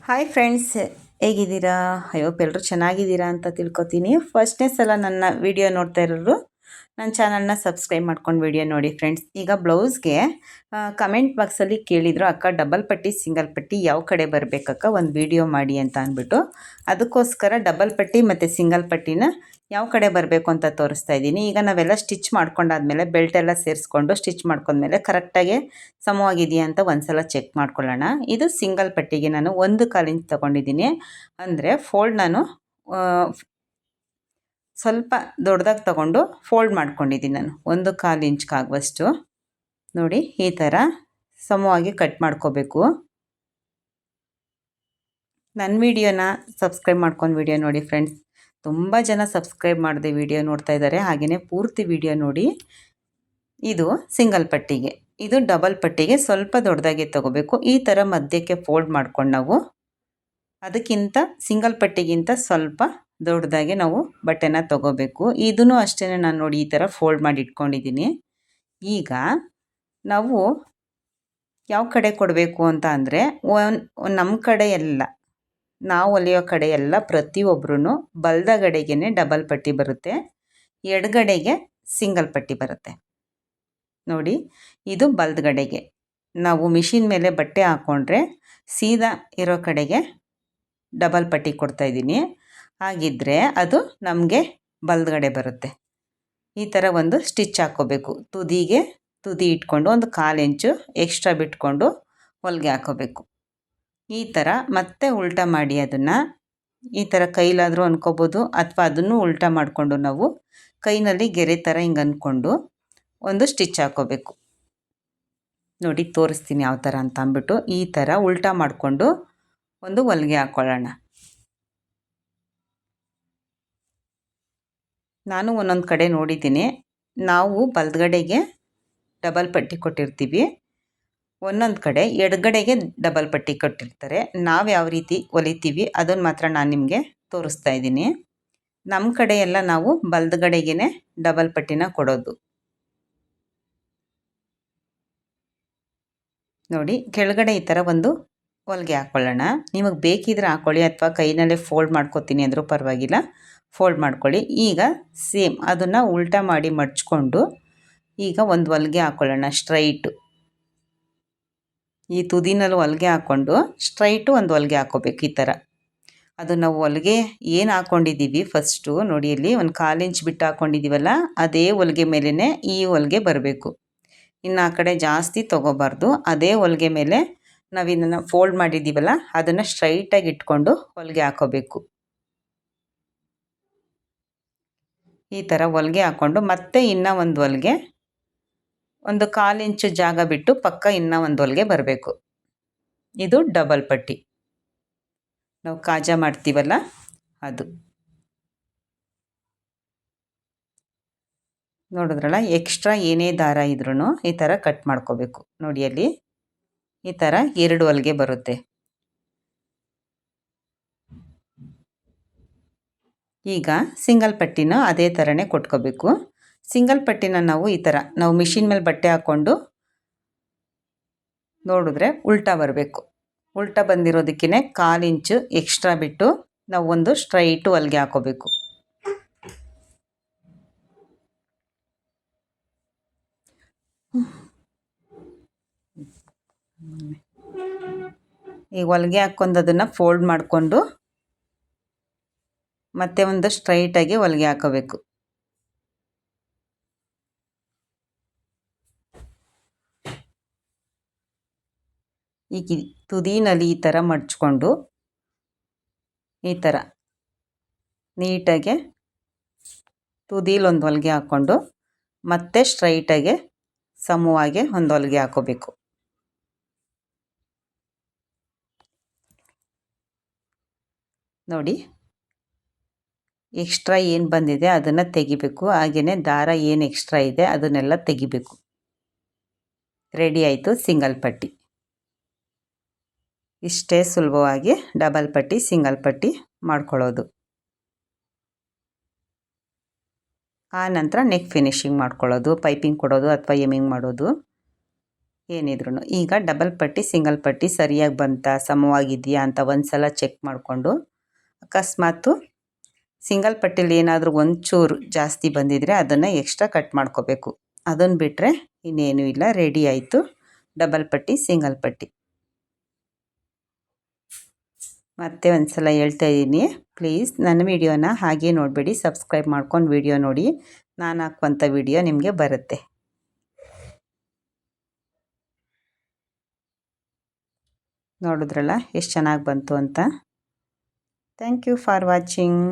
Hi friends, ಹೇಗಿದ್ದೀರಾ? I hope ಎಲ್ಲರೂ ಚೆನ್ನಾಗಿದ್ದೀರಾ ಅಂತ ತಿಳ್ಕೊತೀನಿ. ಫಸ್ಟ್ನೇ ಸಲ ನನ್ನ ವಿಡಿಯೋ ನೋಡ್ತಾ ಇರೋರು ನನ್ನ ಚಾನಲ್ನ ಸಬ್ಸ್ಕ್ರೈಬ್ ಮಾಡ್ಕೊಂಡು ವಿಡಿಯೋ ನೋಡಿ ಫ್ರೆಂಡ್ಸ್. ಈಗ ಬ್ಲೌಸ್ಗೆ ಕಮೆಂಟ್ ಬಾಕ್ಸಲ್ಲಿ ಕೇಳಿದರು, ಅಕ್ಕ ಡಬಲ್ ಪಟ್ಟಿ ಸಿಂಗಲ್ ಪಟ್ಟಿ ಯಾವ ಕಡೆ ಬರಬೇಕಕ್ಕ ಒಂದು ವಿಡಿಯೋ ಮಾಡಿ ಅಂತ ಅಂದ್ಬಿಟ್ಟು, ಅದಕ್ಕೋಸ್ಕರ ಡಬಲ್ ಪಟ್ಟಿ ಮತ್ತು ಸಿಂಗಲ್ ಪಟ್ಟಿನ ಯಾವ ಕಡೆ ಬರಬೇಕು ಅಂತ ತೋರಿಸ್ತಾ ಇದ್ದೀನಿ. ಈಗ ನಾವೆಲ್ಲ ಸ್ಟಿಚ್ ಮಾಡ್ಕೊಂಡಾದ್ಮೇಲೆ ಬೆಲ್ಟೆಲ್ಲ ಸೇರಿಸ್ಕೊಂಡು ಸ್ಟಿಚ್ ಮಾಡ್ಕೊಂಡ್ಮೇಲೆ ಕರೆಕ್ಟಾಗಿ ಸಮವಾಗಿದೆಯಾ ಅಂತ ಒಂದು ಸಲ ಚೆಕ್ ಮಾಡ್ಕೊಳ್ಳೋಣ. ಇದು ಸಿಂಗಲ್ ಪಟ್ಟಿಗೆ ನಾನು 1/4 ಇಂಚ್ ತೊಗೊಂಡಿದ್ದೀನಿ. ಅಂದರೆ ಫೋಲ್ಡ್ ನಾನು ಸ್ವಲ್ಪ ದೊಡ್ಡದಾಗಿ ತೊಗೊಂಡು ಫೋಲ್ಡ್ ಮಾಡ್ಕೊಂಡಿದ್ದೀನಿ. ನಾನು 1/4 ಇಂಚ್ಗಾಗುವಷ್ಟು ನೋಡಿ ಈ ಥರ ಸಮವಾಗಿ ಕಟ್ ಮಾಡ್ಕೋಬೇಕು. ನನ್ನ ವಿಡಿಯೋನ ಸಬ್ಸ್ಕ್ರೈಬ್ ಮಾಡ್ಕೊಂಡು ವಿಡಿಯೋ ನೋಡಿ ಫ್ರೆಂಡ್ಸ್. ತುಂಬ ಜನ ಸಬ್ಸ್ಕ್ರೈಬ್ ಮಾಡದೆ ವಿಡಿಯೋ ನೋಡ್ತಾ ಇದ್ದಾರೆ, ಹಾಗೆಯೇ ಪೂರ್ತಿ ವಿಡಿಯೋ ನೋಡಿ. ಇದು ಸಿಂಗಲ್ ಪಟ್ಟಿಗೆ, ಇದು ಡಬಲ್ ಪಟ್ಟಿಗೆ ಸ್ವಲ್ಪ ದೊಡ್ಡದಾಗಿ ತೊಗೋಬೇಕು. ಈ ಥರ ಮಧ್ಯಕ್ಕೆ ಫೋಲ್ಡ್ ಮಾಡ್ಕೊಂಡು ನಾವು ಅದಕ್ಕಿಂತ ಸಿಂಗಲ್ ಪಟ್ಟಿಗಿಂತ ಸ್ವಲ್ಪ ದೊಡ್ಡದಾಗಿ ನಾವು ಬಟ್ಟೆನ ತೊಗೋಬೇಕು. ಇದೂ ಅಷ್ಟೇ, ನಾನು ನೋಡಿ ಈ ಥರ ಫೋಲ್ಡ್ ಮಾಡಿ ಇಟ್ಕೊಂಡಿದ್ದೀನಿ. ಈಗ ನಾವು ಯಾವ ಕಡೆ ಕೊಡಬೇಕು ಅಂತ ಅಂದರೆ, ನಮ್ಮ ಕಡೆ ಎಲ್ಲ ನಾವು ಹೊಲಿಯೋ ಕಡೆ ಎಲ್ಲ ಪ್ರತಿಯೊಬ್ಬರೂ ಬಲಗಡೆಗೆ ಡಬಲ್ ಪಟ್ಟಿ ಬರುತ್ತೆ, ಎಡಗಡೆಗೆ ಸಿಂಗಲ್ ಪಟ್ಟಿ ಬರುತ್ತೆ. ನೋಡಿ ಇದು ಬಲಗಡೆಗೆ ನಾವು ಮಿಷಿನ್ ಮೇಲೆ ಬಟ್ಟೆ ಹಾಕ್ಕೊಂಡ್ರೆ ಸೀದಾ ಇರೋ ಕಡೆಗೆ ಡಬಲ್ ಪಟ್ಟಿ ಕೊಡ್ತಾಯಿದ್ದೀನಿ. ಹಾಗಿದ್ದರೆ ಅದು ನಮಗೆ ಬಲಗಡೆ ಬರುತ್ತೆ. ಈ ಥರ ಒಂದು ಸ್ಟಿಚ್ ಹಾಕ್ಕೋಬೇಕು. ತುದಿ ಇಟ್ಕೊಂಡು 1/4 ಇಂಚು ಎಕ್ಸ್ಟ್ರಾ ಬಿಟ್ಕೊಂಡು ಹೊಲಿಗೆ ಹಾಕೋಬೇಕು. ಈ ಥರ ಮತ್ತೆ ಉಲ್ಟಾ ಮಾಡಿ ಅದನ್ನು ಈ ಥರ ಕೈಲಾದರೂ ಅನ್ಕೋಬೋದು, ಅಥವಾ ಅದನ್ನು ಉಲ್ಟಾ ಮಾಡಿಕೊಂಡು ನಾವು ಕೈನಲ್ಲಿ ಗೆರೆ ಥರ ಹಿಂಗೆ ಅಂದ್ಕೊಂಡು ಒಂದು ಸ್ಟಿಚ್ ಹಾಕೋಬೇಕು. ನೋಡಿ ತೋರಿಸ್ತೀನಿ ಯಾವ ಥರ ಅಂತ ಅಂದ್ಬಿಟ್ಟು ಈ ಥರ ಉಲ್ಟಾ ಮಾಡಿಕೊಂಡು ಒಂದು ಹೊಲಿಗೆ ಹಾಕ್ಕೊಳ್ಳೋಣ. ನಾನು ಒಂದೊಂದು ಕಡೆ ನೋಡಿದ್ದೀನಿ, ನಾವು ಬಲಗಡೆಗೆ ಡಬಲ್ ಪಟ್ಟಿ ಕೊಟ್ಟಿರ್ತೀವಿ, ಒಂದೊಂದು ಕಡೆ ಎಡಗಡೆಗೆ ಡಬಲ್ ಪಟ್ಟಿ ಕೊಟ್ಟಿರ್ತಾರೆ. ನಾವು ಯಾವ ರೀತಿ ಹೊಲಿತೀವಿ ಅದನ್ನು ಮಾತ್ರ ನಾನು ನಿಮಗೆ ತೋರಿಸ್ತಾ ಇದ್ದೀನಿ. ನಮ್ಮ ಕಡೆ ಎಲ್ಲ ನಾವು ಬಲಗಡೆಗೇ ಡಬಲ್ ಪಟ್ಟಿನ ಕೊಡೋದು. ನೋಡಿ ಕೆಳಗಡೆ ಈ ಥರ ಒಂದು ಹೊಲಿಗೆ ಹಾಕ್ಕೊಳ್ಳೋಣ. ನಿಮಗೆ ಬೇಕಿದ್ರೆ ಹಾಕ್ಕೊಳ್ಳಿ, ಅಥವಾ ಕೈನಲ್ಲೇ ಫೋಲ್ಡ್ ಮಾಡ್ಕೊತೀನಿ ಅಂದರೂ ಪರವಾಗಿಲ್ಲ, ಫೋಲ್ಡ್ ಮಾಡ್ಕೊಳ್ಳಿ. ಈಗ ಸೇಮ್ ಅದನ್ನು ಉಲ್ಟಾ ಮಾಡಿ ಮಡ್ಚ್ಕೊಂಡು ಈಗ ಒಂದು ಹೊಲಿಗೆ ಹಾಕ್ಕೊಳ್ಳೋಣ ಸ್ಟ್ರೈಟು. ಈ ತುದಿನಲ್ಲಿ ಹೊಲಿಗೆ ಹಾಕ್ಕೊಂಡು ಸ್ಟ್ರೈಟು ಒಂದು ಹೊಲಿಗೆ ಹಾಕ್ಕೋಬೇಕು. ಈ ಥರ ಅದು ನಾವು ಹೊಲಿಗೆ ಏನು ಹಾಕ್ಕೊಂಡಿದ್ದೀವಿ ಫಸ್ಟು ನೋಡಿ, ಇಲ್ಲಿ 1/4 ಇಂಚ್ ಬಿಟ್ಟು ಹಾಕ್ಕೊಂಡಿದ್ದೀವಲ್ಲ, ಅದೇ ಹೊಲಿಗೆ ಮೇಲೇ ಈ ಹೊಲಿಗೆ ಬರಬೇಕು. ಇನ್ನು ಆ ಕಡೆ ಜಾಸ್ತಿ ತೊಗೋಬಾರ್ದು. ಅದೇ ಹೊಲಿಗೆ ಮೇಲೆ ನಾವು ಇದನ್ನು ಫೋಲ್ಡ್ ಮಾಡಿದ್ದೀವಲ್ಲ ಅದನ್ನು ಸ್ಟ್ರೈಟಾಗಿ ಇಟ್ಕೊಂಡು ಹೊಲಿಗೆ ಹಾಕೋಬೇಕು. ಈ ಥರ ಹೊಲಿಗೆ ಹಾಕ್ಕೊಂಡು ಮತ್ತೆ ಇನ್ನೂ ಒಂದು ಹೊಲಿಗೆ 1/4 ಇಂಚು ಜಾಗ ಬಿಟ್ಟು ಪಕ್ಕ ಇನ್ನೂ ಒಂದು ಹೊಲಿಗೆ ಬರಬೇಕು. ಇದು ಡಬಲ್ ಪಟ್ಟಿ, ನಾವು ಕಾಜಾ ಮಾಡ್ತೀವಲ್ಲ ಅದು. ನೋಡಿದ್ರಲ್ಲ, ಎಕ್ಸ್ಟ್ರಾ ಏನೇ ದಾರ ಇದ್ರೂ ಈ ಥರ ಕಟ್ ಮಾಡ್ಕೋಬೇಕು. ನೋಡಿ ಅಲ್ಲಿ ಈ ಥರ 2 ಹೊಲಿಗೆ ಬರುತ್ತೆ. ಈಗ ಸಿಂಗಲ್ ಪಟ್ಟಿನ ಅದೇ ಥರನೇ ಕೊಟ್ಕೋಬೇಕು. ಸಿಂಗಲ್ ಪಟ್ಟಿನ ನಾವು ಈ ಥರ ನಾವು ಮಿಷಿನ್ ಮೇಲೆ ಬಟ್ಟೆ ಹಾಕ್ಕೊಂಡು ನೋಡಿದ್ರೆ ಉಲ್ಟಾ ಬರಬೇಕು. ಉಲ್ಟಾ ಬಂದಿರೋದಕ್ಕೇ 1/4 ಇಂಚು ಎಕ್ಸ್ಟ್ರಾ ಬಿಟ್ಟು ನಾವು ಒಂದು ಸ್ಟ್ರೈಟು ಹೊಲಿಗೆ ಹಾಕೋಬೇಕು. ಈ ಹೊಲಿಗೆ ಹಾಕ್ಕೊಂಡು ಅದನ್ನು ಫೋಲ್ಡ್ ಮಾಡಿಕೊಂಡು ಮತ್ತೆ ಒಂದು ಸ್ಟ್ರೈಟಾಗಿ ಹೊಲಿಗೆ ಹಾಕೋಬೇಕು. ಈಗ ತುದಿನಲ್ಲಿ ಈ ಥರ ಮಡ್ಚ್ಕೊಂಡು ಈ ಥರ ನೀಟಾಗಿ ತುದಿಲಿ ಒಂದು ಹೊಲಿಗೆ ಹಾಕ್ಕೊಂಡು ಮತ್ತೆ ಸ್ಟ್ರೈಟಾಗಿ ಸಮವಾಗಿ ಒಂದು ಹೊಲಿಗೆ ಹಾಕೋಬೇಕು. ನೋಡಿ ಎಕ್ಸ್ಟ್ರಾ ಏನು ಬಂದಿದೆ ಅದನ್ನು ತೆಗಿಬೇಕು, ಹಾಗೆಯೇ ದಾರ ಏನು ಎಕ್ಸ್ಟ್ರಾ ಇದೆ ಅದನ್ನೆಲ್ಲ ತೆಗಿಬೇಕು. ರೆಡಿ ಆಯಿತು ಸಿಂಗಲ್ ಪಟ್ಟಿ. ಇಷ್ಟೇ ಸುಲಭವಾಗಿ ಡಬಲ್ ಪಟ್ಟಿ ಸಿಂಗಲ್ ಪಟ್ಟಿ ಮಾಡ್ಕೊಳ್ಳೋದು. ಆ ನಂತರ ನೆಕ್ ಫಿನಿಶಿಂಗ್ ಮಾಡ್ಕೊಳ್ಳೋದು, ಪೈಪಿಂಗ್ ಕೊಡೋದು ಅಥವಾ ಎಮ್ಮಿಂಗ್ ಮಾಡೋದು. ಏನಿದ್ರು ಈಗ ಡಬಲ್ ಪಟ್ಟಿ ಸಿಂಗಲ್ ಪಟ್ಟಿ ಸರಿಯಾಗಿ ಬಂತಾ ಸಮವಾಗಿದೆಯಾ ಅಂತ ಒಂದು ಸಲ ಚೆಕ್ ಮಾಡಿಕೊಂಡು, ಅಕಸ್ಮಾತು ಸಿಂಗಲ್ ಪಟ್ಟಿಲಿ ಏನಾದರೂ ಒಂಚೂರು ಜಾಸ್ತಿ ಬಂದಿದ್ದರೆ ಅದನ್ನು ಎಕ್ಸ್ಟ್ರಾ ಕಟ್ ಮಾಡ್ಕೋಬೇಕು. ಅದನ್ನು ಬಿಟ್ಟರೆ ಇನ್ನೇನೂ ಇಲ್ಲ, ರೆಡಿ ಆಯಿತು ಡಬಲ್ ಪಟ್ಟಿ ಸಿಂಗಲ್ ಪಟ್ಟಿ. ಮತ್ತೆ ಒಂದು ಸಲ ಹೇಳ್ತಾ ಇದ್ದೀನಿ, ಪ್ಲೀಸ್ ನನ್ನ ವಿಡಿಯೋನ ಹಾಗೆ ನೋಡಬೇಡಿ, ಸಬ್ಸ್ಕ್ರೈಬ್ ಮಾಡ್ಕೊಂಡು ವಿಡಿಯೋ ನೋಡಿ, ನಾನು ಹಾಕುವಂಥ ವಿಡಿಯೋ ನಿಮಗೆ ಬರುತ್ತೆ. ನೋಡಿದ್ರಲ್ಲ ಎಷ್ಟು ಚೆನ್ನಾಗಿ ಬಂತು ಅಂತ. Thank you for watching.